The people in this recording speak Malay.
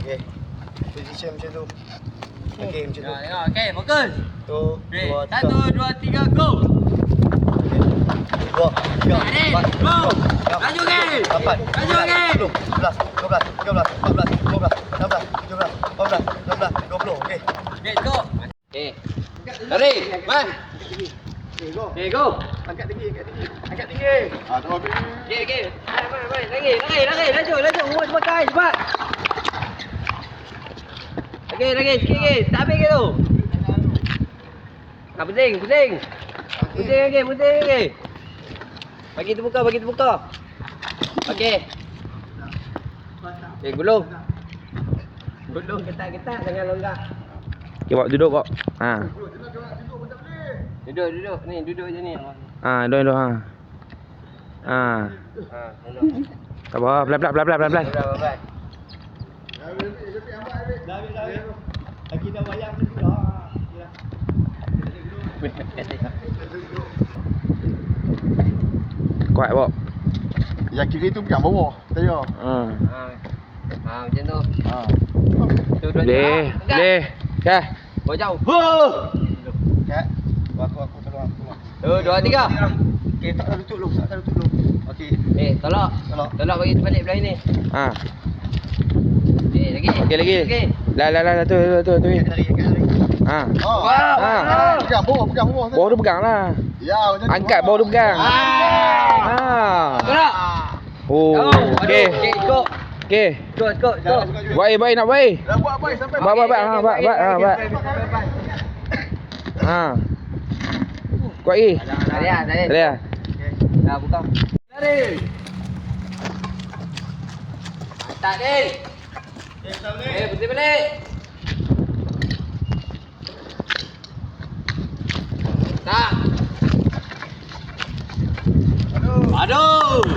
Okey. Position macam tu. Okey, macam tu. Tengok, okey, fokus. 1, 2, 3. 1, 2, 3, go. 2, 3, 4, 5, 6, Laju, okey. 8, Laju, okey. 10, 11, 12, 13, 14, 15, 16, 17, 18, 19, 20. Okey. Okey, go. Okey. Lari, man. Okey, go. Angkat tinggi, angkat tinggi. Angkat tinggi. Okey, okey. Mai, lari, laju. Umur pakai, cepat. Okey, lagi, sikit. Tak habis ke tu? Tak pusing. Pusing lagi. Bagi terbuka. Okey. Okey, gulung. Ketat, jangan longgar. Okay, bawa duduk kok. Ha. Duduk. Ni, duduk je ni. Ha, duduk ha. Ha. Duduk. Tak apa, pelan-pelan. Bye. Dah. Lagi dah wayang tu dah. Kuat bawa. Yang kiri tu pegang bawah. Tadi ah. Macam tu. Ha. Tu, dua, Boleh. Okay. Bawa jauh. Kat. Aku tolong aku. Tu, 2, 3. Okey, tak ada lutut dulu. Okey. Tolak. Tolak bagi terbalik belah ni. Ha. Lagi. Okey lagi. Okey. Lah tu. Lari. Ha. Oh. Ha. Pegang bawah. Bawah tu pegang lah. Ya, macam tu. Angkat bawah tu pegang. Ha. Tolak. Oh, okey. Ikut. Okey. Ikut. Baik nak baik. Dah buat baik sampai. Baik. Ha. Kuat lagi. Tadi. Dah. Dah buka. Lari. Tak ni. Berhenti balik. Tak. Aduh.